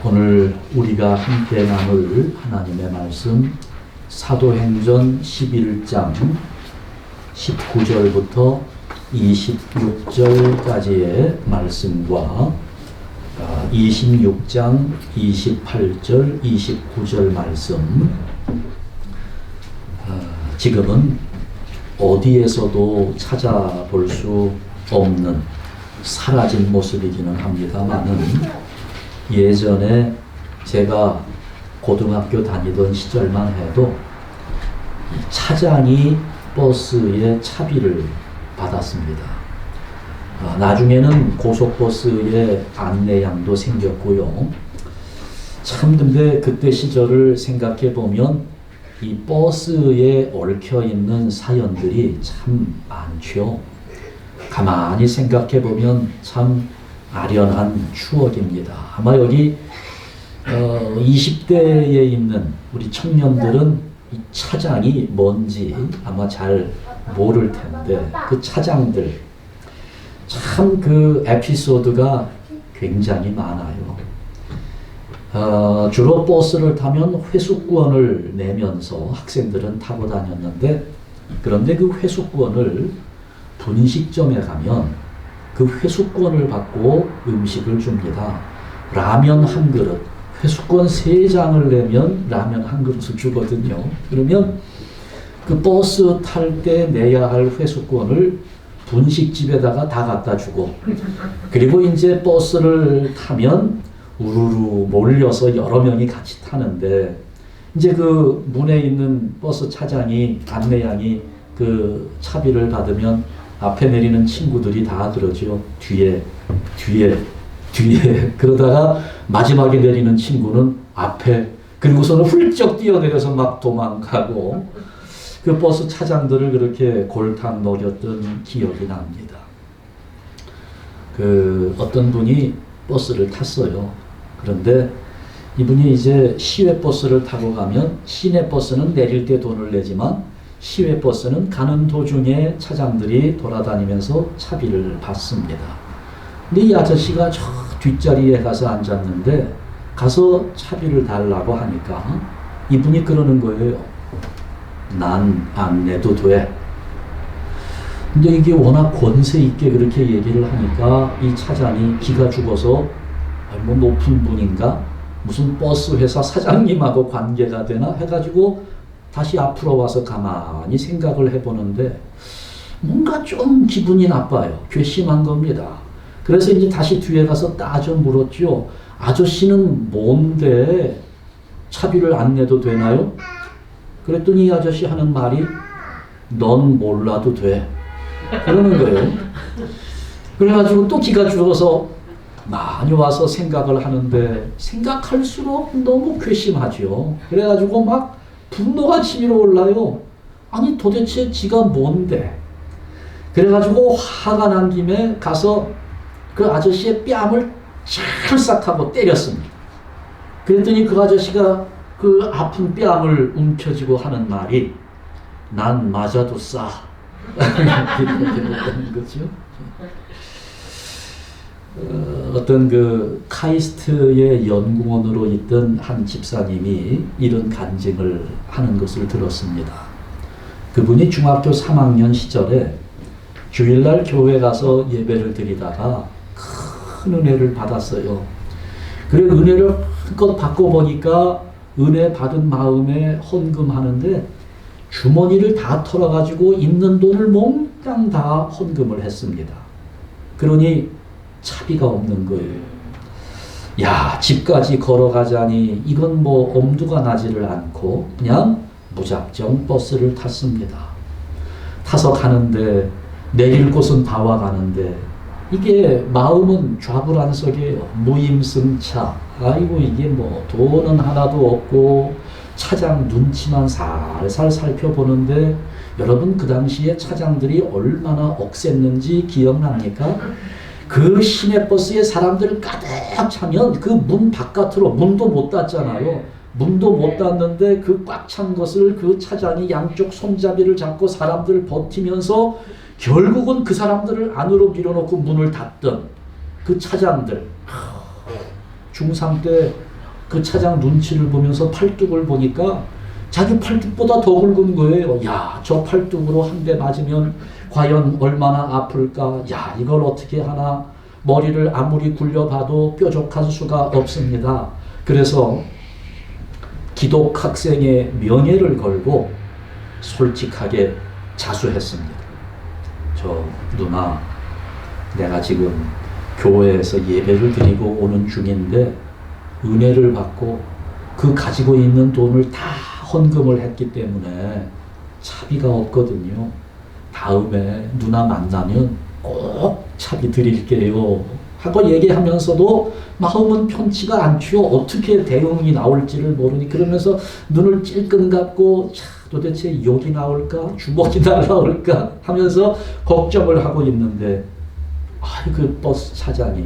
오늘 우리가 함께 나눌 하나님의 말씀 사도행전 11장 19절부터 26절까지의 말씀과 26장 28절 29절 말씀, 지금은 어디에서도 찾아볼 수 없는 사라진 모습이기는 합니다만은 예전에 제가 고등학교 다니던 시절만 해도 차장이 버스에 차비를 받았습니다. 나중에는 고속버스의 안내양도 생겼고요. 참 근데 그때 시절을 생각해 보면 이 버스에 얽혀 있는 사연들이 참 많죠. 가만히 생각해 보면 참 아련한 추억입니다. 아마 여기 20대에 있는 우리 청년들은 이 차장이 뭔지 아마 잘 모를 텐데, 그 차장들 참 그 에피소드가 굉장히 많아요. 주로 버스를 타면 회수권을 내면서 학생들은 타고 다녔는데, 그런데 그 회수권을 분식점에 가면 그 회수권을 받고 음식을 줍니다. 라면 한 그릇, 회수권 3장을 내면 라면 한 그릇을 주거든요. 그러면 그 버스 탈 때 내야 할 회수권을 분식집에다가 다 갖다 주고, 그리고 이제 버스를 타면 우르르 몰려서 여러 명이 같이 타는데, 이제 그 문에 있는 버스 차장이, 안내양이 그 차비를 받으면 앞에 내리는 친구들이 다 그러죠. 뒤에. 그러다가 마지막에 내리는 친구는 앞에, 그리고서는 훌쩍 뛰어내려서 막 도망가고, 그 버스 차장들을 그렇게 골탕 먹였던 기억이 납니다. 그 어떤 분이 버스를 탔어요. 그런데 이분이 이제 시외버스를 타고 가면 시내버스는 내릴 때 돈을 내지만 시외버스는 가는 도중에 차장들이 돌아다니면서 차비를 받습니다. 근데 이 아저씨가 저 뒷자리에 가서 앉았는데, 가서 차비를 달라고 하니까 이분이 그러는 거예요. 난 안 내도 돼. 근데 이게 워낙 권세 있게 그렇게 얘기를 하니까 이 차장이 기가 죽어서, 뭐 높은 분인가? 무슨 버스 회사 사장님하고 관계가 되나? 해가지고 다시 앞으로 와서 가만히 생각을 해보는데 뭔가 좀 기분이 나빠요. 괘씸한 겁니다. 그래서 이제 다시 뒤에 가서 따져 물었죠. 아저씨는 뭔데 차비를 안 내도 되나요? 그랬더니 이 아저씨 하는 말이 넌 몰라도 돼. 그러는 거예요. 그래가지고 또 기가 죽어서 많이 와서 생각을 하는데 생각할수록 너무 괘씸하죠. 그래가지고 막 분노가 치밀어 올라요. 아니 도대체 지가 뭔데? 그래가지고 화가 난 김에 가서 그 아저씨의 뺨을 찰싹하고 때렸습니다. 그랬더니 그 아저씨가 그 아픈 뺨을 움켜쥐고 하는 말이 난 맞아도 싸. 이런 거죠. 어떤 그 카이스트의 연구원으로 있던 한 집사님이 이런 간증을 하는 것을 들었습니다. 그분이 중학교 3학년 시절에 주일날 교회 가서 예배를 드리다가 큰 은혜를 받았어요. 그래 은혜를 한껏 받고 보니까 은혜 받은 마음에 헌금하는데 주머니를 다 털어가지고 있는 돈을 몽땅 다 헌금을 했습니다. 그러니 차비가 없는 거예요. 야, 집까지 걸어가자니 이건 뭐 엄두가 나지를 않고 그냥 무작정 버스를 탔습니다. 타서 가는데 내릴 곳은 다 와가는데 이게 마음은 좌불안석이에요. 무임승차. 아이고 이게 뭐 돈은 하나도 없고 차장 눈치만 살살 살펴보는데, 여러분 그 당시에 차장들이 얼마나 억셌는지 기억납니까? 그 시내버스에 사람들 가득 차면 그 문 바깥으로, 문도 못 닫잖아요. 문도 못 닫는데 그 꽉 찬 것을 그 차장이 양쪽 손잡이를 잡고 사람들을 버티면서 결국은 그 사람들을 안으로 밀어놓고 문을 닫던 그 차장들. 중3 때 그 차장 눈치를 보면서 팔뚝을 보니까 자기 팔뚝보다 더 굵은 거예요. 야, 저 팔뚝으로 한 대 맞으면 과연 얼마나 아플까? 야, 이걸 어떻게 하나? 머리를 아무리 굴려봐도 뾰족할 수가 없습니다. 그래서 기독 학생의 명예를 걸고 솔직하게 자수했습니다. 저 누나, 내가 지금 교회에서 예배를 드리고 오는 중인데 은혜를 받고 그 가지고 있는 돈을 다 헌금을 했기 때문에 차비가 없거든요. 다음에 누나 만나면 꼭 차비 드릴게요 하고 얘기하면서도 마음은 편치가 않죠. 어떻게 대응이 나올지를 모르니 그러면서 눈을 찔끔 감고 도대체 욕이 나올까 주먹이 날라올까 하면서 걱정을 하고 있는데 그 버스 차장이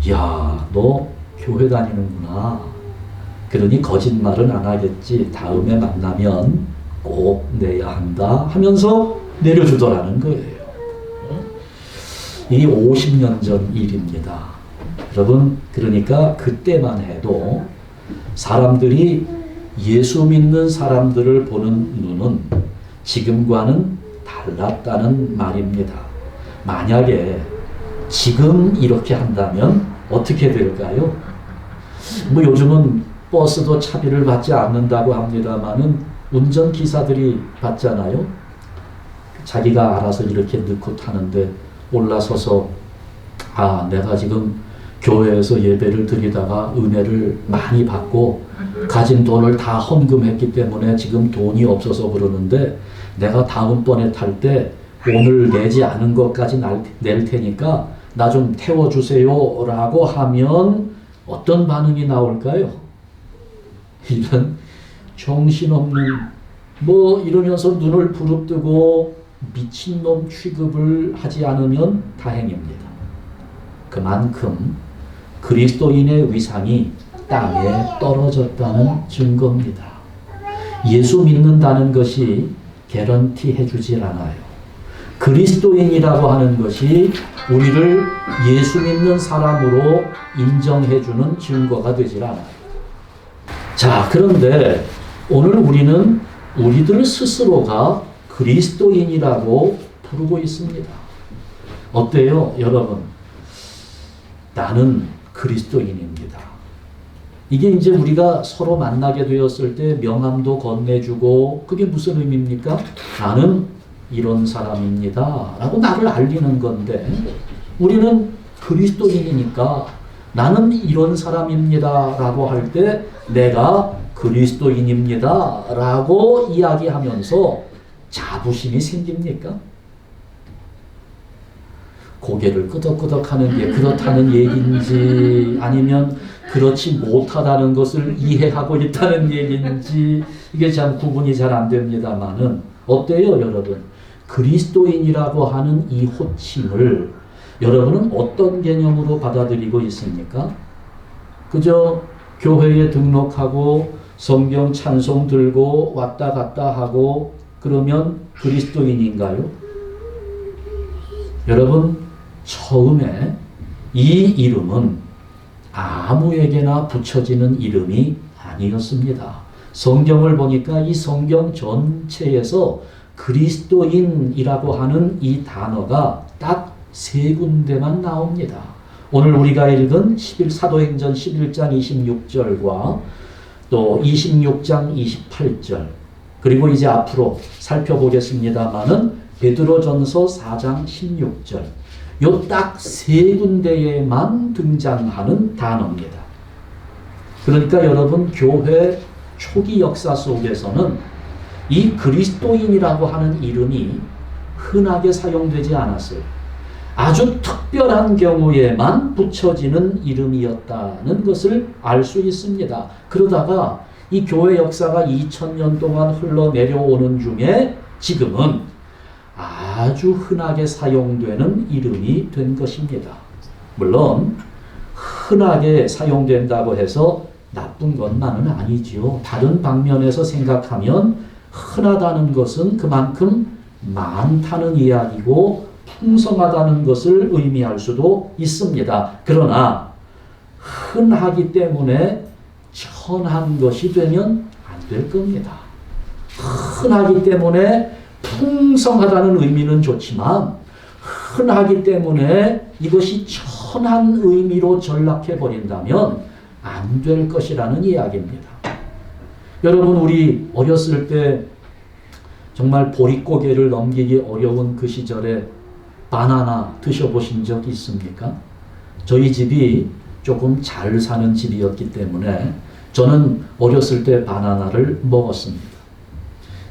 야, 너 교회 다니는구나. 그러니 거짓말은 안 하겠지. 다음에 만나면 꼭 내야 한다 하면서 내려주더라는 거예요. 이 50년 전 일입니다. 여러분, 그러니까 그때만 해도 사람들이 예수 믿는 사람들을 보는 눈은 지금과는 달랐다는 말입니다. 만약에 지금 이렇게 한다면 어떻게 될까요? 뭐 요즘은 버스도 차비를 받지 않는다고 합니다만은 운전기사들이 받잖아요. 자기가 알아서 이렇게 넣고 타는데 올라서서 내가 지금 교회에서 예배를 드리다가 은혜를 많이 받고 가진 돈을 다 헌금했기 때문에 지금 돈이 없어서 그러는데 내가 다음번에 탈 때 오늘 내지 않은 것까지 낼 테니까 나 좀 태워주세요 라고 하면 어떤 반응이 나올까요? 이런 정신없는 이러면서 눈을 부릅뜨고 미친놈 취급을 하지 않으면 다행입니다. 그만큼 그리스도인의 위상이 땅에 떨어졌다는 증거입니다. 예수 믿는다는 것이 개런티 해주질 않아요. 그리스도인이라고 하는 것이 우리를 예수 믿는 사람으로 인정해주는 증거가 되질 않아요. 자, 그런데 오늘 우리는 우리들 스스로가 그리스도인이라고 부르고 있습니다. 어때요, 여러분? 나는 그리스도인입니다. 이게 이제 우리가 서로 만나게 되었을 때 명함도 건네주고 그게 무슨 의미입니까? 나는 이런 사람입니다 라고 나를 알리는 건데 우리는 그리스도인이니까 나는 이런 사람입니다 라고 할 때 내가 그리스도인입니다 라고 이야기하면서 자부심이 생깁니까? 고개를 끄덕끄덕 하는 게 그렇다는 얘기인지 아니면 그렇지 못하다는 것을 이해하고 있다는 얘기인지 이게 참 구분이 잘 안 됩니다만은 어때요, 여러분? 그리스도인이라고 하는 이 호칭을 여러분은 어떤 개념으로 받아들이고 있습니까? 그저 교회에 등록하고 성경 찬송 들고 왔다 갔다 하고 그러면 그리스도인인가요? 여러분, 처음에 이 이름은 아무에게나 붙여지는 이름이 아니었습니다. 성경을 보니까 이 성경 전체에서 그리스도인이라고 하는 이 단어가 딱 3군데만 나옵니다. 오늘 우리가 읽은 사도행전 11장 26절과 또 26장 28절 그리고 이제 앞으로 살펴보겠습니다마는 베드로전서 4장 16절 요 딱 3군데에만 등장하는 단어입니다. 그러니까 여러분 교회 초기 역사 속에서는 이 그리스도인이라고 하는 이름이 흔하게 사용되지 않았어요. 아주 특별한 경우에만 붙여지는 이름이었다는 것을 알 수 있습니다. 그러다가 이 교회 역사가 2000년 동안 흘러내려오는 중에 지금은 아주 흔하게 사용되는 이름이 된 것입니다. 물론 흔하게 사용된다고 해서 나쁜 것만은 아니지요. 다른 방면에서 생각하면 흔하다는 것은 그만큼 많다는 이야기고 풍성하다는 것을 의미할 수도 있습니다. 그러나 흔하기 때문에 천한 것이 되면 안 될 겁니다. 흔하기 때문에 풍성하다는 의미는 좋지만 흔하기 때문에 이것이 천한 의미로 전락해 버린다면 안 될 것이라는 이야기입니다. 여러분, 우리 어렸을 때 정말 보릿고개를 넘기기 어려운 그 시절에 바나나 드셔보신 적 있습니까? 저희 집이 조금 잘 사는 집이었기 때문에 저는 어렸을 때 바나나를 먹었습니다.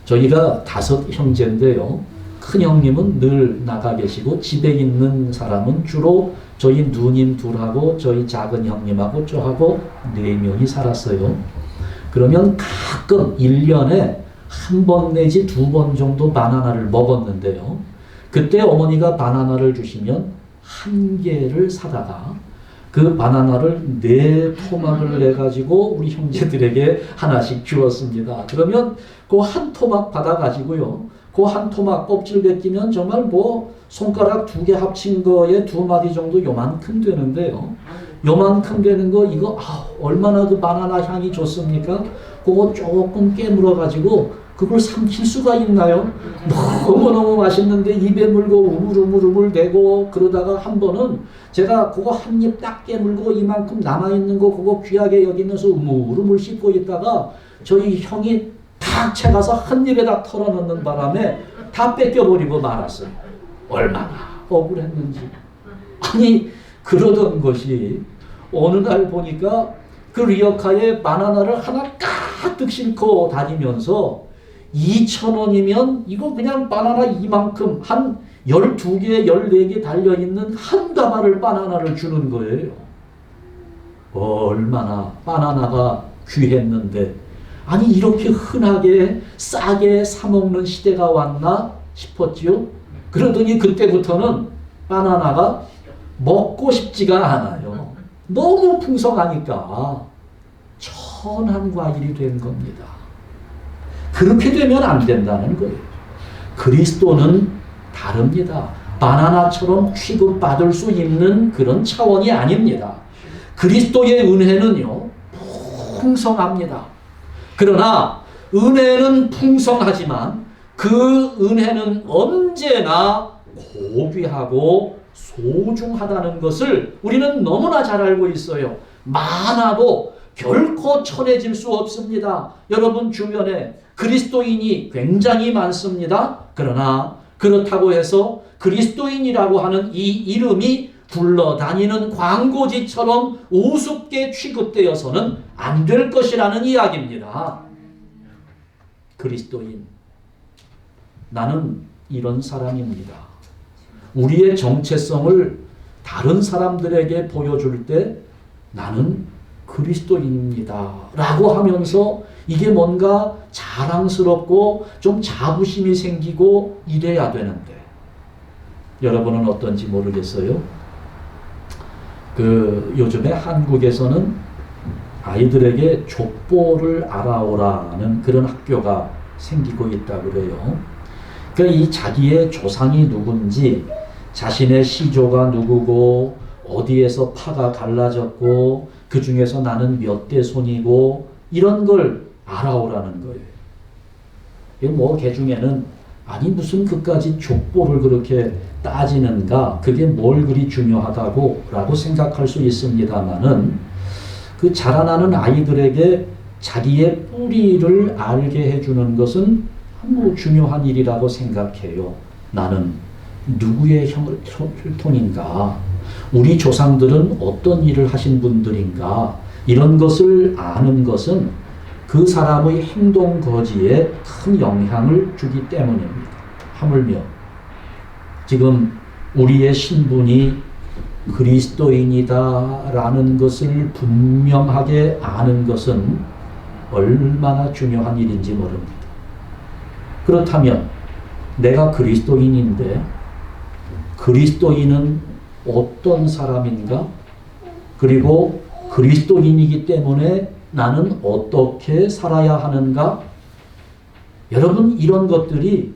저희가 5 형제인데요. 큰 형님은 늘 나가 계시고 집에 있는 사람은 주로 저희 누님 둘하고 저희 작은 형님하고 저하고 4명이 살았어요. 그러면 가끔 1년에 1번 내지 2번 정도 바나나를 먹었는데요. 그때 어머니가 바나나를 주시면 1개를 사다가 그 바나나를 4토막을 내가지고 우리 형제들에게 하나씩 주었습니다. 그러면 그 1토막 받아가지고요. 그 1토막 껍질 벗기면 정말 뭐 손가락 2개 합친 거에 2마디 정도 요만큼 되는데요. 요만큼 되는 거 이거 얼마나 그 바나나 향이 좋습니까? 그거 조금 깨물어 가지고 그걸 삼킬 수가 있나요? 너무너무 맛있는데 입에 물고 우물우물우물 대고 그러다가 한 번은 제가 그거 한 입 딱 깨물고 이만큼 남아있는 거 그거 귀하게 여기면서 우물우물 씹고 있다가 저희 형이 탁 채가서 한 입에다 털어넣는 바람에 다 뺏겨버리고 말았어요. 얼마나 억울했는지. 아니 그러던 것이 어느 날 보니까 그 리어카에 바나나를 하나 가득 싣고 다니면서 2,000원이면 이거 그냥 바나나 이만큼 한 12개, 14개 달려있는 한 다발을 바나나를 주는 거예요. 얼마나 바나나가 귀했는데 아니 이렇게 흔하게 싸게 사먹는 시대가 왔나 싶었지요. 그러더니 그때부터는 바나나가 먹고 싶지가 않아요. 너무 풍성하니까 천한 과일이 된 겁니다. 그렇게 되면 안 된다는 거예요. 그리스도는 다릅니다. 바나나처럼 취급받을 수 있는 그런 차원이 아닙니다. 그리스도의 은혜는요, 풍성합니다. 그러나 은혜는 풍성하지만 그 은혜는 언제나 고귀하고 소중하다는 것을 우리는 너무나 잘 알고 있어요. 많아도 결코 천해질 수 없습니다. 여러분 주변에 그리스도인이 굉장히 많습니다. 그러나 그렇다고 해서 그리스도인이라고 하는 이 이름이 굴러다니는 광고지처럼 우습게 취급되어서는 안 될 것이라는 이야기입니다. 그리스도인. 나는 이런 사람입니다. 우리의 정체성을 다른 사람들에게 보여줄 때 나는 그리스도인입니다. 라고 하면서 이게 뭔가 자랑스럽고 좀 자부심이 생기고 이래야 되는데 여러분은 어떤지 모르겠어요. 요즘에 한국에서는 아이들에게 족보를 알아오라는 그런 학교가 생기고 있다 그래요. 그러니까 이 자기의 조상이 누군지, 자신의 시조가 누구고, 어디에서 파가 갈라졌고, 그 중에서 나는 몇 대 손이고, 이런 걸 알아오라는 거예요. 뭐, 개 중에는, 아니, 무슨 그까지 족보를 그렇게 따지는가, 그게 뭘 그리 중요하다고, 라고 생각할 수 있습니다만은, 그 자라나는 아이들에게 자기의 뿌리를 알게 해주는 것은 뭐 중요한 일이라고 생각해요. 나는 누구의 혈통인가? 우리 조상들은 어떤 일을 하신 분들인가? 이런 것을 아는 것은 그 사람의 행동 거지에 큰 영향을 주기 때문입니다. 하물며 지금 우리의 신분이 그리스도인이다라는 것을 분명하게 아는 것은 얼마나 중요한 일인지 모릅니다. 그렇다면 내가 그리스도인인데 그리스도인은 어떤 사람인가? 그리고 그리스도인이기 때문에 나는 어떻게 살아야 하는가? 여러분, 이런 것들이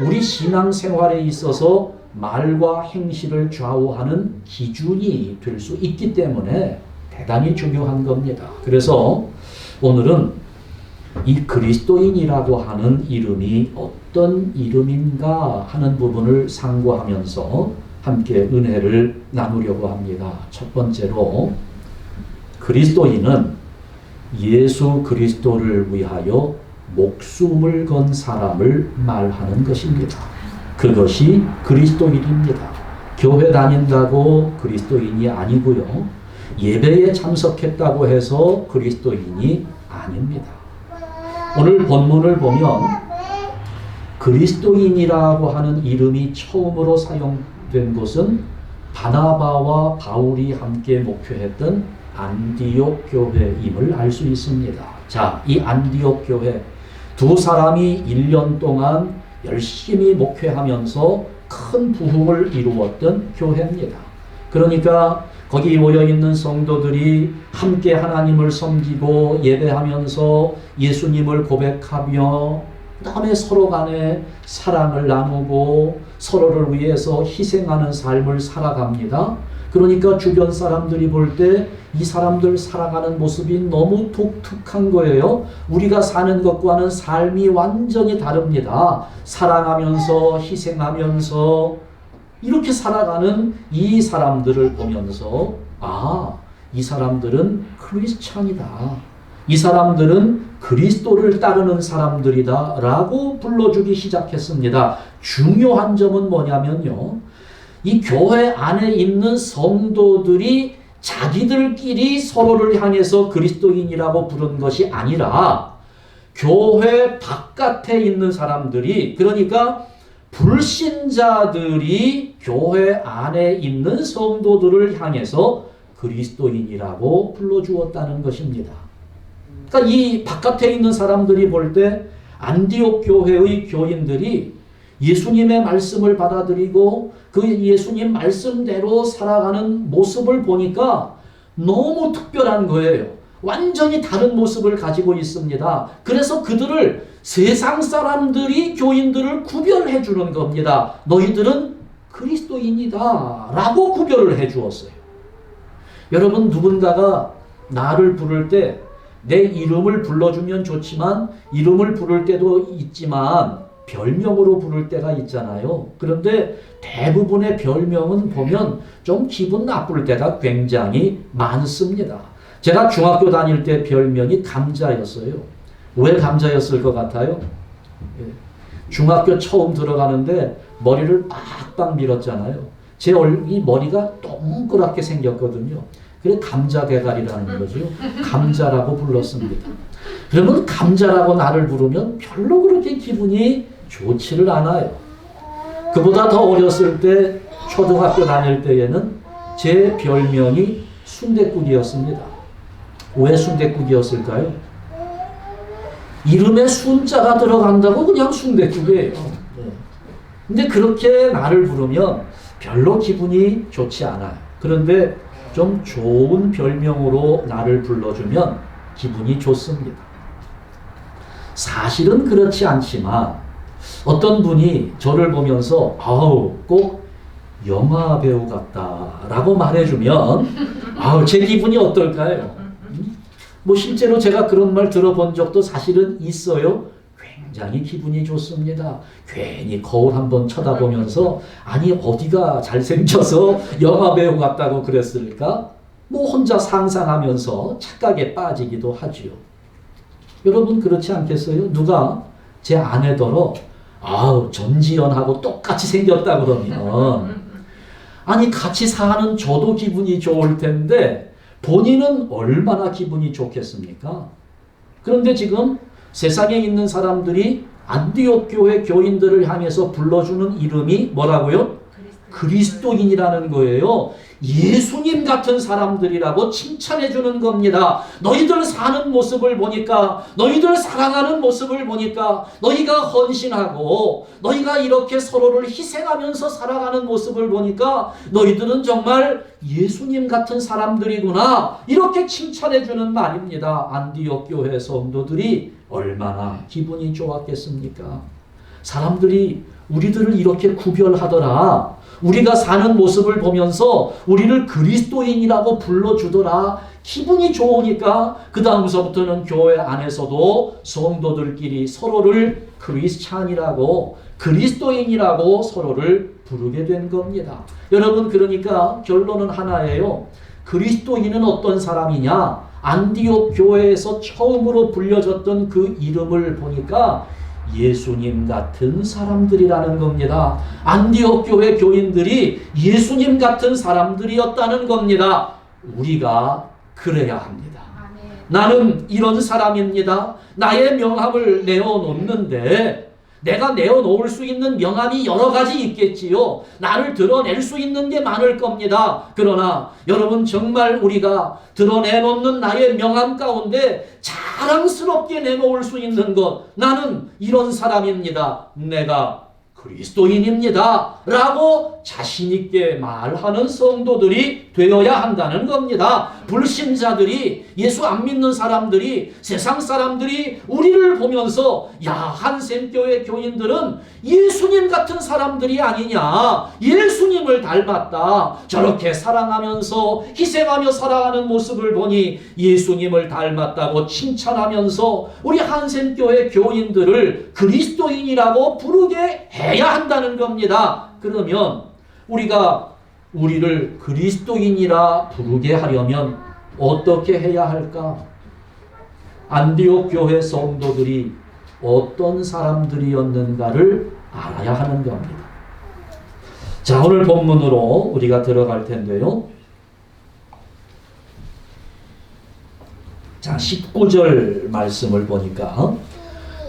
우리 신앙생활에 있어서 말과 행실을 좌우하는 기준이 될 수 있기 때문에 대단히 중요한 겁니다. 그래서 오늘은 이 그리스도인이라고 하는 이름이 어떤 이름인가 하는 부분을 상고하면서 함께 은혜를 나누려고 합니다. 첫 번째로 그리스도인은 예수 그리스도를 위하여 목숨을 건 사람을 말하는 것입니다. 그것이 그리스도인입니다. 교회 다닌다고 그리스도인이 아니고요. 예배에 참석했다고 해서 그리스도인이 아닙니다. 오늘 본문을 보면 그리스도인이라고 하는 이름이 처음으로 사용된 곳은 바나바와 바울이 함께 목회했던 안디옥 교회임을 알 수 있습니다. 자, 이 안디옥 교회 두 사람이 1년 동안 열심히 목회하면서 큰 부흥을 이루었던 교회입니다. 그러니까 거기 모여있는 성도들이 함께 하나님을 섬기고 예배하면서 예수님을 고백하며 그 다음에 서로 간에 사랑을 나누고 서로를 위해서 희생하는 삶을 살아갑니다. 그러니까 주변 사람들이 볼 때 이 사람들 살아가는 모습이 너무 독특한 거예요. 우리가 사는 것과는 삶이 완전히 다릅니다. 사랑하면서 희생하면서 이렇게 살아가는 이 사람들을 보면서 이 사람들은 크리스찬이다. 이 사람들은 그리스도를 따르는 사람들이다 라고 불러주기 시작했습니다. 중요한 점은 뭐냐면요. 이 교회 안에 있는 성도들이 자기들끼리 서로를 향해서 그리스도인이라고 부른 것이 아니라 교회 바깥에 있는 사람들이, 그러니까 불신자들이 교회 안에 있는 성도들을 향해서 그리스도인이라고 불러주었다는 것입니다. 그러니까 이 바깥에 있는 사람들이 볼 때 안디옥 교회의 교인들이 예수님의 말씀을 받아들이고 그 예수님 말씀대로 살아가는 모습을 보니까 너무 특별한 거예요. 완전히 다른 모습을 가지고 있습니다. 그래서 그들을 세상 사람들이 교인들을 구별해 주는 겁니다. 너희들은 그리스도인이다 라고 구별을 해 주었어요. 여러분, 누군가가 나를 부를 때 내 이름을 불러주면 좋지만 이름을 부를 때도 있지만 별명으로 부를 때가 있잖아요. 그런데 대부분의 별명은 보면 좀 기분 나쁠 때가 굉장히 많습니다. 제가 중학교 다닐 때 별명이 감자였어요. 왜 감자였을 것 같아요? 중학교 처음 들어가는데 머리를 빡빡 밀었잖아요. 제 이 머리가 동그랗게 생겼거든요. 그래서 감자 대가리라는 거죠. 감자라고 불렀습니다. 그러면 감자라고 나를 부르면 별로 그렇게 기분이 좋지를 않아요. 그보다 더 어렸을 때 초등학교 다닐 때에는 제 별명이 순댓국이었습니다. 왜 순댓국이었을까요? 이름에 순자가 들어간다고 그냥 순댓국이에요. 근데 그렇게 나를 부르면 별로 기분이 좋지 않아요. 그런데 좀 좋은 별명으로 나를 불러주면 기분이 좋습니다. 사실은 그렇지 않지만 어떤 분이 저를 보면서 꼭 영화 배우 같다라고 말해주면 제 기분이 어떨까요? 뭐 실제로 제가 그런 말 들어본 적도 사실은 있어요. 굉장히 기분이 좋습니다. 괜히 거울 한번 쳐다보면서 아니 어디가 잘생겨서 영화 배우 같다고 그랬을까? 뭐 혼자 상상하면서 착각에 빠지기도 하지요. 여러분 그렇지 않겠어요? 누가 제 아내더러 전지현하고 똑같이 생겼다 그러면 아니 같이 사는 저도 기분이 좋을 텐데 본인은 얼마나 기분이 좋겠습니까? 그런데 지금 세상에 있는 사람들이 안디옥 교회 교인들을 향해서 불러주는 이름이 뭐라고요? 그리스도인이라는 거예요. 예수님 같은 사람들이라고 칭찬해 주는 겁니다. 너희들 사는 모습을 보니까, 너희들 사랑하는 모습을 보니까, 너희가 헌신하고 너희가 이렇게 서로를 희생하면서 살아가는 모습을 보니까 너희들은 정말 예수님 같은 사람들이구나, 이렇게 칭찬해 주는 말입니다. 안디옥 교회 성도들이 얼마나 기분이 좋았겠습니까? 사람들이 우리들을 이렇게 구별하더라. 우리가 사는 모습을 보면서 우리를 그리스도인이라고 불러주더라. 기분이 좋으니까 그 다음서부터는 교회 안에서도 성도들끼리 서로를 크리스찬이라고, 그리스도인이라고 서로를 부르게 된 겁니다. 여러분, 그러니까 결론은 하나예요. 그리스도인은 어떤 사람이냐? 안디옥 교회에서 처음으로 불려졌던 그 이름을 보니까 예수님 같은 사람들이라는 겁니다. 안디옥 교회 교인들이 예수님 같은 사람들이었다는 겁니다. 우리가 그래야 합니다. 나는 이런 사람입니다. 나의 명함을 내어놓는데 내가 내어놓을 수 있는 명함이 여러 가지 있겠지요. 나를 드러낼 수 있는 게 많을 겁니다. 그러나 여러분, 정말 우리가 드러내놓는 나의 명함 가운데 자랑스럽게 내놓을 수 있는 것, 나는 이런 사람입니다. 내가 그리스도인입니다. 라고 자신있게 말하는 성도들이 되어야 한다는 겁니다. 불신자들이, 예수 안 믿는 사람들이, 세상 사람들이 우리를 보면서 야, 한샘교회 교인들은 예수님 같은 사람들이 아니냐, 예수님을 닮았다, 저렇게 사랑하면서 희생하며 살아가는 모습을 보니 예수님을 닮았다고 칭찬하면서 우리 한샘교회 교인들을 그리스도인이라고 부르게 해야 한다는 겁니다. 그러면 우리가 우리를 그리스도인이라 부르게 하려면 어떻게 해야 할까? 안디옥 교회 성도들이 어떤 사람들이었는가를 알아야 하는 겁니다. 자, 오늘 본문으로 우리가 들어갈 텐데요. 자, 19절 말씀을 보니까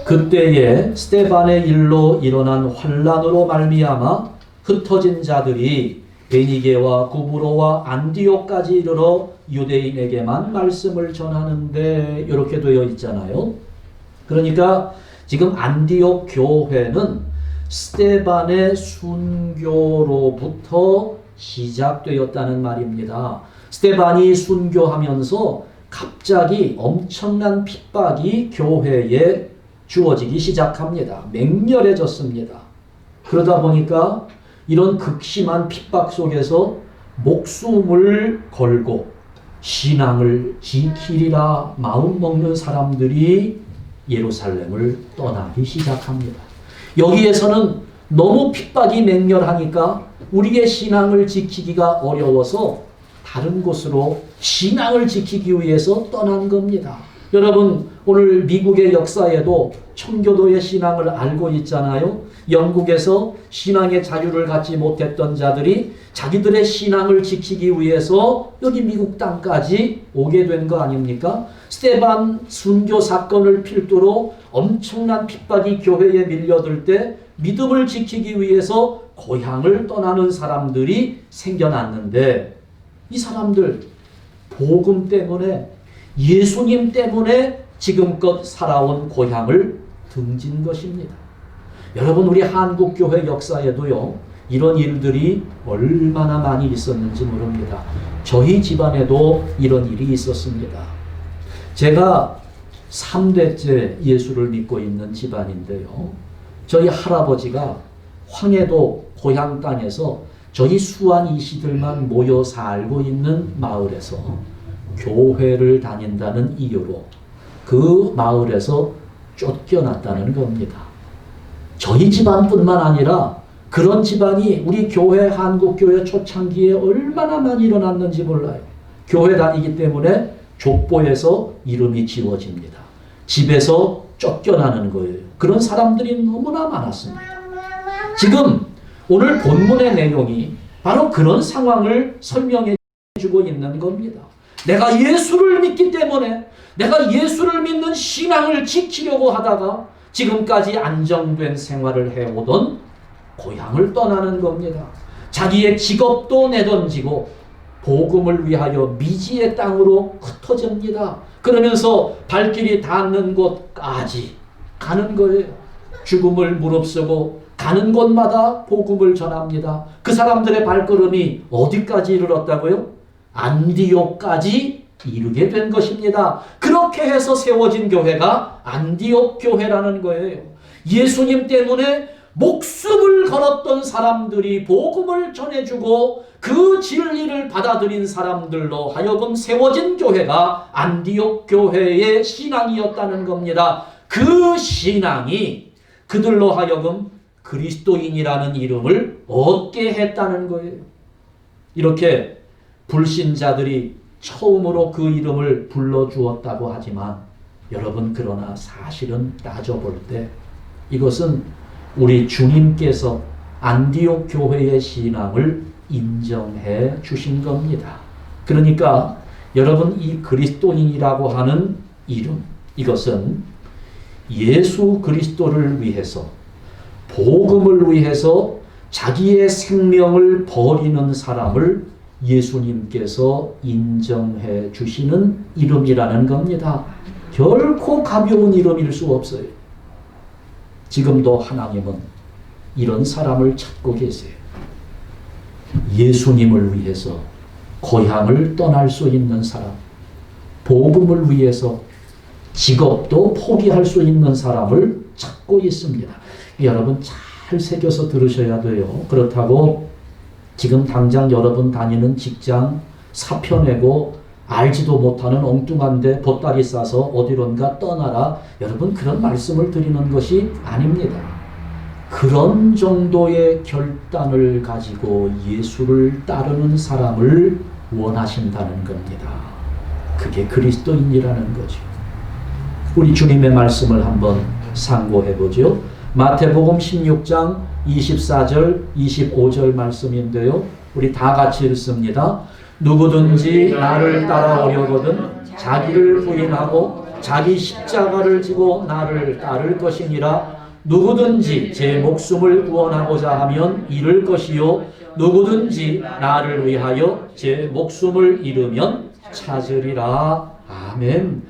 그때에 스데반의 일로 일어난 환란으로 말미암아 흩어진 자들이 베니게와 구브로와 안디옥까지 이르러 유대인에게만 말씀을 전하는데, 이렇게 되어 있잖아요. 그러니까 지금 안디옥 교회는 스데반의 순교로부터 시작되었다는 말입니다. 스데반이 순교하면서 갑자기 엄청난 핍박이 교회에 주어지기 시작합니다. 맹렬해졌습니다. 그러다 보니까 이런 극심한 핍박 속에서 목숨을 걸고 신앙을 지키리라 마음먹는 사람들이 예루살렘을 떠나기 시작합니다. 여기에서는 너무 핍박이 맹렬하니까 우리의 신앙을 지키기가 어려워서 다른 곳으로 신앙을 지키기 위해서 떠난 겁니다. 여러분, 오늘 미국의 역사에도 청교도의 신앙을 알고 있잖아요. 영국에서 신앙의 자유를 갖지 못했던 자들이 자기들의 신앙을 지키기 위해서 여기 미국 땅까지 오게 된 거 아닙니까? 스데반 순교 사건을 필두로 엄청난 핍박이 교회에 밀려들 때 믿음을 지키기 위해서 고향을 떠나는 사람들이 생겨났는데, 이 사람들 복음 때문에, 예수님 때문에 지금껏 살아온 고향을 등진 것입니다. 여러분, 우리 한국교회 역사에도요, 이런 일들이 얼마나 많이 있었는지 모릅니다. 저희 집안에도 이런 일이 있었습니다. 제가 3대째 예수를 믿고 있는 집안인데요. 저희 할아버지가 황해도 고향 땅에서 저희 수완 이씨들만 모여 살고 있는 마을에서 교회를 다닌다는 이유로 그 마을에서 쫓겨났다는 겁니다. 저희 집안뿐만 아니라 그런 집안이 우리 교회, 한국교회 초창기에 얼마나 많이 일어났는지 몰라요. 교회 다니기 때문에 족보에서 이름이 지워집니다. 집에서 쫓겨나는 거예요. 그런 사람들이 너무나 많았습니다. 지금 오늘 본문의 내용이 바로 그런 상황을 설명해 주고 있는 겁니다. 내가 예수를 믿기 때문에, 내가 예수를 믿는 신앙을 지키려고 하다가 지금까지 안정된 생활을 해오던 고향을 떠나는 겁니다. 자기의 직업도 내던지고 복음을 위하여 미지의 땅으로 흩어집니다. 그러면서 발길이 닿는 곳까지 가는 거예요. 죽음을 무릅쓰고 가는 곳마다 복음을 전합니다. 그 사람들의 발걸음이 어디까지 이르렀다고요? 안디옥까지 이르게 된 것입니다. 그렇게 해서 세워진 교회가 안디옥 교회라는 거예요. 예수님 때문에 목숨을 걸었던 사람들이 복음을 전해주고 그 진리를 받아들인 사람들로 하여금 세워진 교회가 안디옥 교회의 신앙이었다는 겁니다. 그 신앙이 그들로 하여금 그리스도인이라는 이름을 얻게 했다는 거예요. 이렇게 불신자들이 처음으로 그 이름을 불러주었다고 하지만 여러분, 그러나 사실은 따져볼 때 이것은 우리 주님께서 안디옥 교회의 신앙을 인정해 주신 겁니다. 그러니까 여러분, 이 그리스도인이라고 하는 이름, 이것은 예수 그리스도를 위해서, 복음을 위해서 자기의 생명을 버리는 사람을 예수님께서 인정해 주시는 이름이라는 겁니다. 결코 가벼운 이름일 수 없어요. 지금도 하나님은 이런 사람을 찾고 계세요. 예수님을 위해서 고향을 떠날 수 있는 사람, 복음을 위해서 직업도 포기할 수 있는 사람을 찾고 있습니다. 여러분 잘 새겨서 들으셔야 돼요. 그렇다고 지금 당장 여러분 다니는 직장 사표 내고 알지도 못하는 엉뚱한데 보따리 싸서 어디론가 떠나라, 여러분 그런 말씀을 드리는 것이 아닙니다. 그런 정도의 결단을 가지고 예수를 따르는 사람을 원하신다는 겁니다. 그게 그리스도인이라는 거죠. 우리 주님의 말씀을 한번 상고해 보죠. 마태복음 16장 24절 25절 말씀인데요. 우리 다 같이 읽습니다. 누구든지 나를 따라오려거든 자기를 부인하고 자기 십자가를 지고 나를 따를 것이니라. 누구든지 제 목숨을 구원하고자 하면 잃을 것이요 누구든지 나를 위하여 제 목숨을 잃으면 찾으리라. 아멘.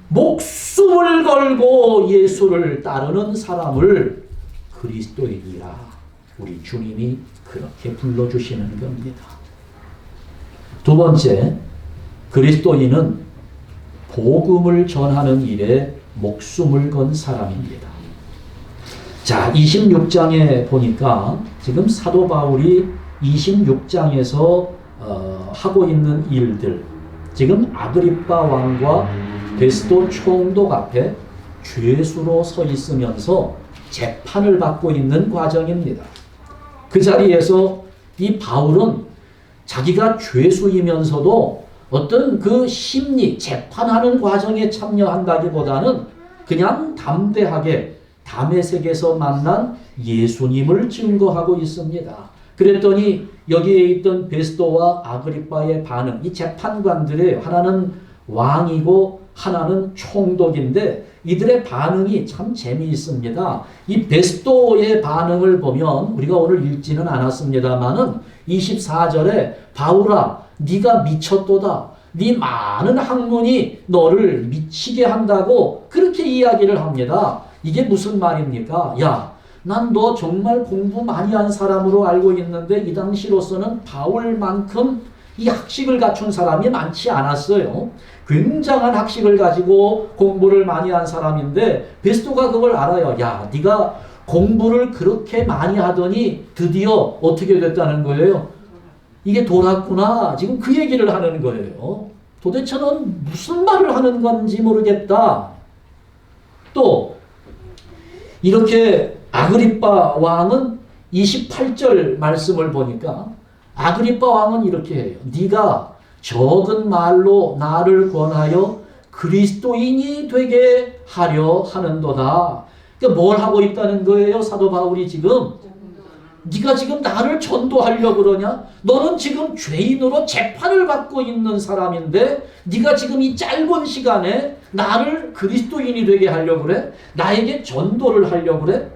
목숨을 걸고 예수를 따르는 사람을 그리스도인이라 우리 주님이 그렇게 불러주시는 겁니다. 두 번째, 그리스도인은 복음을 전하는 일에 목숨을 건 사람입니다. 자, 26장에 보니까 지금 사도 바울이 26장에서 하고 있는 일들, 지금 아그리빠 왕과 베스도 총독 앞에 죄수로 서 있으면서 재판을 받고 있는 과정입니다. 그 자리에서 이 바울은 자기가 죄수이면서도 어떤 그 심리, 재판하는 과정에 참여한다기보다는 그냥 담대하게 다메섹에서 만난 예수님을 증거하고 있습니다. 그랬더니 여기에 있던 베스도와 아그리빠의 반응, 이 재판관들의 하나는 왕이고 하나는 총독인데 이들의 반응이 참 재미있습니다. 이 베스도의 반응을 보면 우리가 오늘 읽지는 않았습니다마는 24절에 바울아 네가 미쳤도다. 네 많은 학문이 너를 미치게 한다고 그렇게 이야기를 합니다. 이게 무슨 말입니까? 야, 난 너 정말 공부 많이 한 사람으로 알고 있는데 이 당시로서는 바울만큼 이 학식을 갖춘 사람이 많지 않았어요. 굉장한 학식을 가지고 공부를 많이 한 사람인데 베스도가 그걸 알아요. 야, 네가 공부를 그렇게 많이 하더니 드디어 어떻게 됐다는 거예요? 이게 돌았구나. 지금 그 얘기를 하는 거예요. 도대체 넌 무슨 말을 하는 건지 모르겠다. 또 이렇게 아그리빠 왕은 28절 말씀을 보니까 아그리빠 왕은 이렇게 해요. 네가 적은 말로 나를 권하여 그리스도인이 되게 하려 하는도다. 그러니까 뭘 하고 있다는 거예요? 사도 바울이 지금 네가 지금 나를 전도하려고 그러냐? 너는 지금 죄인으로 재판을 받고 있는 사람인데 네가 지금 이 짧은 시간에 나를 그리스도인이 되게 하려고 그래? 나에게 전도를 하려고 그래?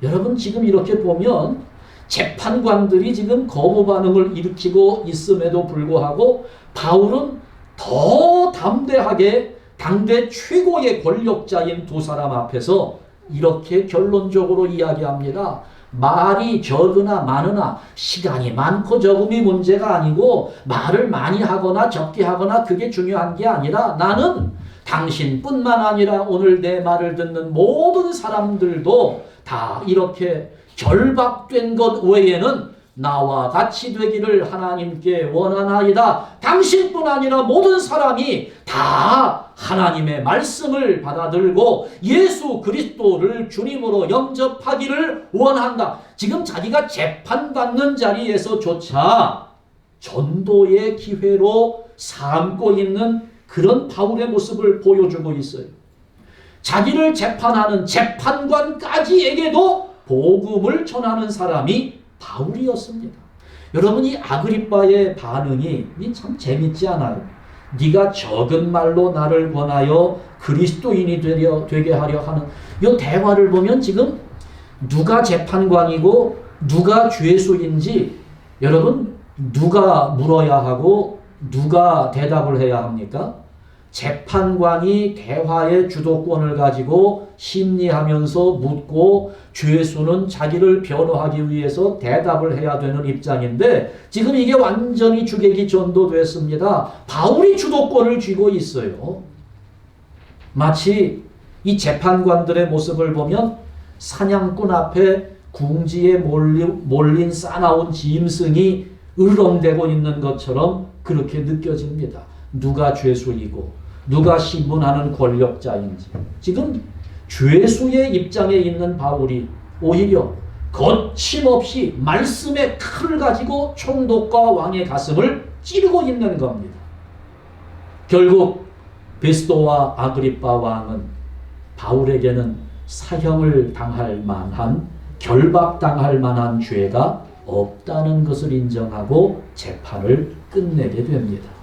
여러분 지금 이렇게 보면 재판관들이 지금 거부 반응을 일으키고 있음에도 불구하고 바울은 더 담대하게 당대 최고의 권력자인 두 사람 앞에서 이렇게 결론적으로 이야기합니다. 말이 적으나 많으나 시간이 많고 적음이 문제가 아니고 말을 많이 하거나 적게 하거나 그게 중요한 게 아니라 나는 당신뿐만 아니라 오늘 내 말을 듣는 모든 사람들도 다 이렇게 결박된 것 외에는 나와 같이 되기를 하나님께 원하나이다. 당신뿐 아니라 모든 사람이 다 하나님의 말씀을 받아들고 예수 그리스도를 주님으로 영접하기를 원한다. 지금 자기가 재판받는 자리에서조차 전도의 기회로 삼고 있는 그런 바울의 모습을 보여주고 있어요. 자기를 재판하는 재판관까지에게도 복음을 전하는 사람이 바울이었습니다. 여러분, 이 아그리빠의 반응이 참 재밌지 않아요? 네가 적은 말로 나를 권하여 그리스도인이 되게 하려 하는 이 대화를 보면 지금 누가 재판관이고 누가 죄수인지 여러분 누가 물어야 하고 누가 대답을 해야 합니까? 재판관이 대화의 주도권을 가지고 심리하면서 묻고 죄수는 자기를 변호하기 위해서 대답을 해야 되는 입장인데 지금 이게 완전히 주객이 전도됐습니다. 바울이 주도권을 쥐고 있어요. 마치 이 재판관들의 모습을 보면 사냥꾼 앞에 궁지에 몰린 싸나운 짐승이 으렁대고 있는 것처럼 그렇게 느껴집니다. 누가 죄수이고 누가 신문하는 권력자인지. 지금 죄수의 입장에 있는 바울이 오히려 거침없이 말씀의 칼을 가지고 총독과 왕의 가슴을 찌르고 있는 겁니다. 결국 베스도와 아그리빠 왕은 바울에게는 사형을 당할 만한, 결박당할 만한 죄가 없다는 것을 인정하고 재판을 끝내게 됩니다.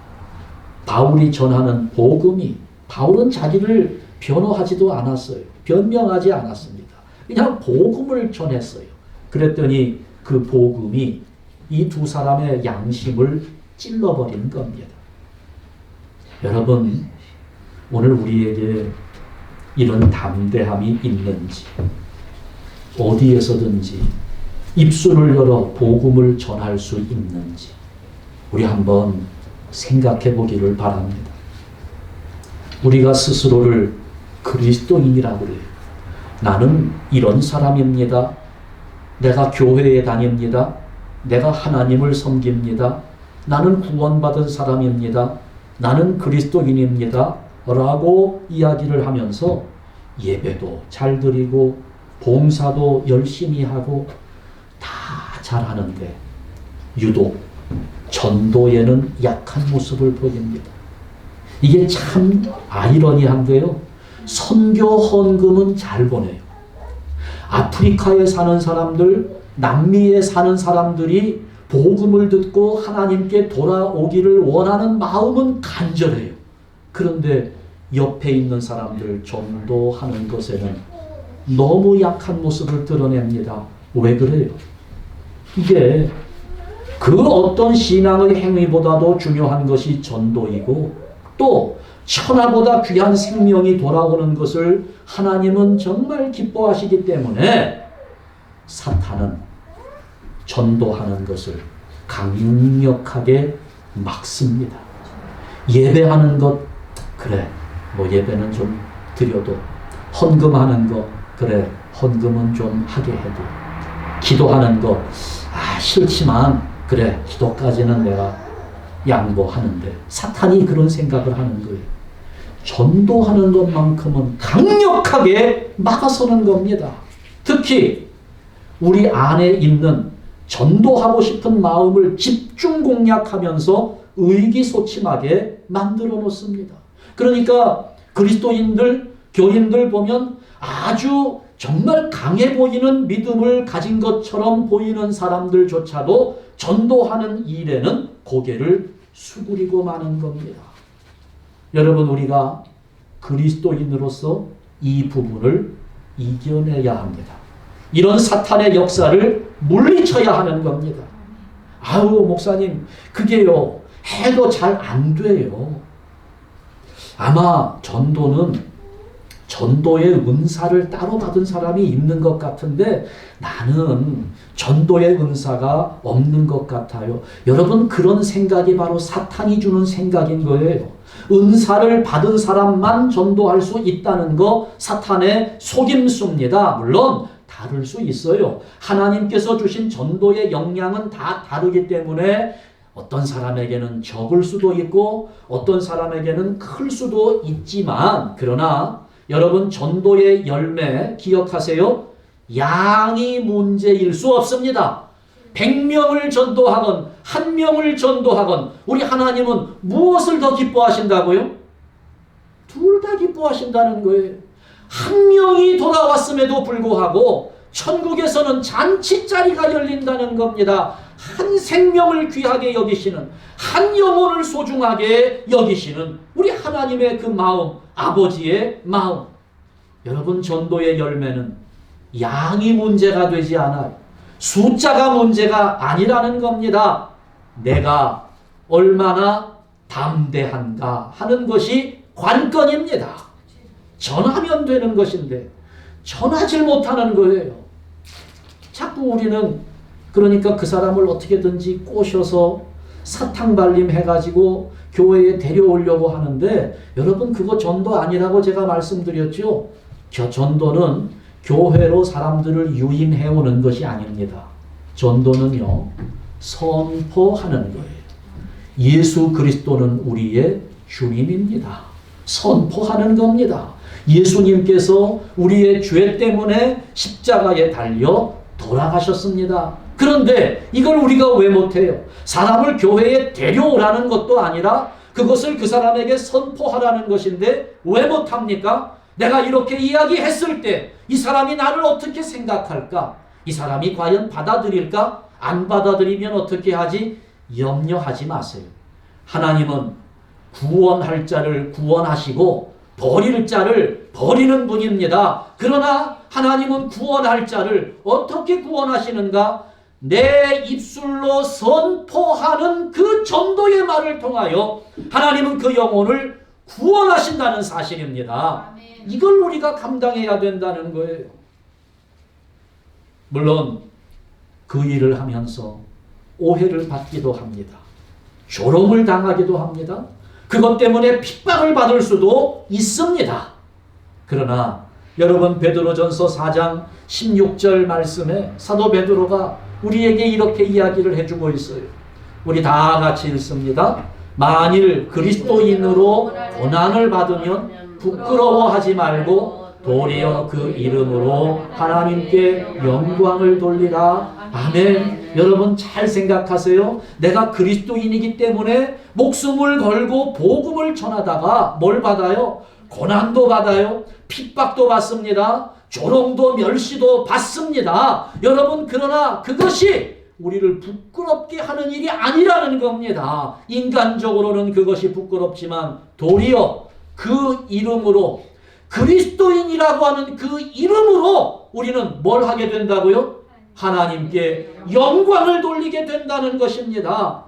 바울이 전하는 복음이, 바울은 자기를 변호하지도 않았어요. 변명하지 않았습니다. 그냥 복음을 전했어요. 그랬더니 그 복음이 이 두 사람의 양심을 찔러버린 겁니다. 여러분, 오늘 우리에게 이런 담대함이 있는지, 어디에서든지 입술을 열어 복음을 전할 수 있는지 우리 한번 생각해 보기를 바랍니다. 우리가 스스로를 그리스도인이라고 그래요. 나는 이런 사람입니다. 내가 교회에 다닙니다. 내가 하나님을 섬깁니다. 나는 구원받은 사람입니다. 나는 그리스도인입니다. 라고 이야기를 하면서 예배도 잘 드리고 봉사도 열심히 하고 다 잘하는데 유독 전도에는 약한 모습을 보입니다. 이게 참 아이러니한데요. 선교 헌금은 잘 보내요. 아프리카에 사는 사람들, 남미에 사는 사람들이 복음을 듣고 하나님께 돌아오기를 원하는 마음은 간절해요. 그런데 옆에 있는 사람들 전도하는 것에는 너무 약한 모습을 드러냅니다. 왜 그래요? 이게 그 어떤 신앙의 행위보다도 중요한 것이 전도이고 또 천하보다 귀한 생명이 돌아오는 것을 하나님은 정말 기뻐하시기 때문에 사탄은 전도하는 것을 강력하게 막습니다. 예배하는 것, 그래, 뭐 예배는 좀 드려도, 헌금하는 것, 그래, 헌금은 좀 하게 해도, 기도하는 것, 싫지만 그래, 기도까지는 내가 양보하는데, 사탄이 그런 생각을 하는 거예요. 전도하는 것만큼은 강력하게 막아서는 겁니다. 특히 우리 안에 있는 전도하고 싶은 마음을 집중 공략하면서 의기소침하게 만들어 놓습니다. 그러니까 그리스도인들, 교인들 보면 아주 정말 강해 보이는 믿음을 가진 것처럼 보이는 사람들조차도 전도하는 일에는 고개를 수그리고 마는 겁니다. 여러분, 우리가 그리스도인으로서 이 부분을 이겨내야 합니다. 이런 사탄의 역사를 물리쳐야 하는 겁니다. 아우, 목사님, 그게요, 해도 잘 안 돼요. 아마 전도의 은사를 따로 받은 사람이 있는 것 같은데 나는 전도의 은사가 없는 것 같아요. 여러분, 그런 생각이 바로 사탄이 주는 생각인 거예요. 은사를 받은 사람만 전도할 수 있다는 거 사탄의 속임수입니다. 물론 다를 수 있어요. 하나님께서 주신 전도의 역량은 다 다르기 때문에 어떤 사람에게는 적을 수도 있고 어떤 사람에게는 클 수도 있지만, 그러나 여러분, 전도의 열매 기억하세요. 양이 문제일 수 없습니다. 100명을 전도하건 1명을 전도하건 우리 하나님은 무엇을 더 기뻐하신다고요? 둘 다 기뻐하신다는 거예요. 1명이 돌아왔음에도 불구하고 천국에서는 잔치자리가 열린다는 겁니다. 한 생명을 귀하게 여기시는, 한 영혼을 소중하게 여기시는 우리 하나님의 그 마음, 아버지의 마음. 여러분, 전도의 열매는 양이 문제가 되지 않아요. 숫자가 문제가 아니라는 겁니다. 내가 얼마나 담대한가 하는 것이 관건입니다. 전하면 되는 것인데 전하질 못하는 거예요. 자꾸 우리는 그러니까 그 사람을 어떻게든지 꼬셔서 사탕발림 해가지고 교회에 데려오려고 하는데, 여러분, 그거 전도 아니라고 제가 말씀드렸죠. 전도는 교회로 사람들을 유인해오는 것이 아닙니다. 전도는요, 선포하는 거예요. 예수 그리스도는 우리의 주님입니다. 선포하는 겁니다. 예수님께서 우리의 죄 때문에 십자가에 달려 돌아가셨습니다. 그런데 이걸 우리가 왜 못해요? 사람을 교회에 데려오라는 것도 아니라 그것을 그 사람에게 선포하라는 것인데 왜 못합니까? 내가 이렇게 이야기했을 때 이 사람이 나를 어떻게 생각할까? 이 사람이 과연 받아들일까? 안 받아들이면 어떻게 하지? 염려하지 마세요. 하나님은 구원할 자를 구원하시고 버릴 자를 버리는 분입니다. 그러나 하나님은 구원할 자를 어떻게 구원하시는가? 내 입술로 선포하는 그 전도의 말을 통하여 하나님은 그 영혼을 구원하신다는 사실입니다. 아멘. 이걸 우리가 감당해야 된다는 거예요. 물론 그 일을 하면서 오해를 받기도 합니다. 조롱을 당하기도 합니다. 그것 때문에 핍박을 받을 수도 있습니다. 그러나 여러분, 베드로전서 4장 16절 말씀에 사도 베드로가 우리에게 이렇게 이야기를 해주고 있어요. 우리 다 같이 읽습니다. 만일 그리스도인으로 고난을 받으면 부끄러워하지 말고 도리어 그 이름으로 하나님께 영광을 돌리라. 아멘. 여러분, 잘 생각하세요. 내가 그리스도인이기 때문에 목숨을 걸고 복음을 전하다가 뭘 받아요? 고난도 받아요. 핍박도 받습니다. 조롱도 멸시도 받습니다. 여러분, 그러나 그것이 우리를 부끄럽게 하는 일이 아니라는 겁니다. 인간적으로는 그것이 부끄럽지만 도리어 그 이름으로, 그리스도인이라고 하는 그 이름으로 우리는 뭘 하게 된다고요? 하나님께 영광을 돌리게 된다는 것입니다.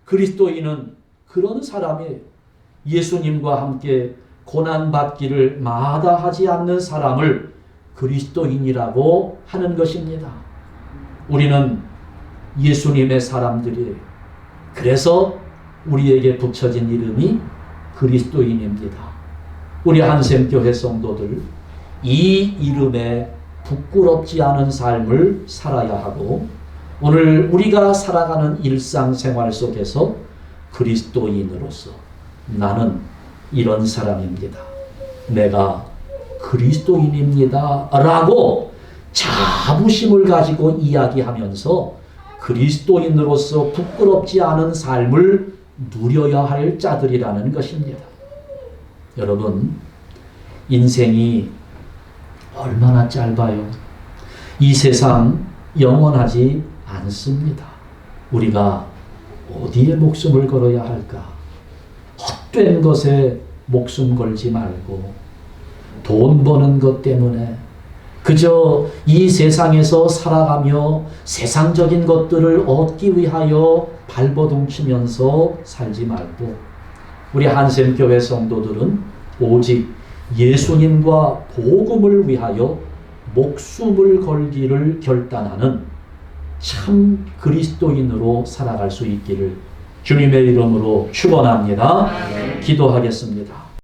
그리스도인은 그런 사람이에요. 예수님과 함께 고난받기를 마다하지 않는 사람을 그리스도인이라고 하는 것입니다. 우리는 예수님의 사람들이에요. 그래서 우리에게 붙여진 이름이 그리스도인입니다. 우리 한샘교회 성도들, 이 이름에 부끄럽지 않은 삶을 살아야 하고, 오늘 우리가 살아가는 일상생활 속에서 그리스도인으로서 나는 이런 사람입니다. 내가 그리스도인입니다. 라고 자부심을 가지고 이야기하면서 그리스도인으로서 부끄럽지 않은 삶을 누려야 할 자들이라는 것입니다. 여러분, 인생이 얼마나 짧아요. 이 세상 영원하지 않습니다. 우리가 어디에 목숨을 걸어야 할까? 헛된 것에 목숨 걸지 말고 돈 버는 것 때문에 그저 이 세상에서 살아가며 세상적인 것들을 얻기 위하여 발버둥 치면서 살지 말고, 우리 한샘교회 성도들은 오직 예수님과 복음을 위하여 목숨을 걸기를 결단하는 참 그리스도인으로 살아갈 수 있기를 주님의 이름으로 축원합니다. 기도하겠습니다.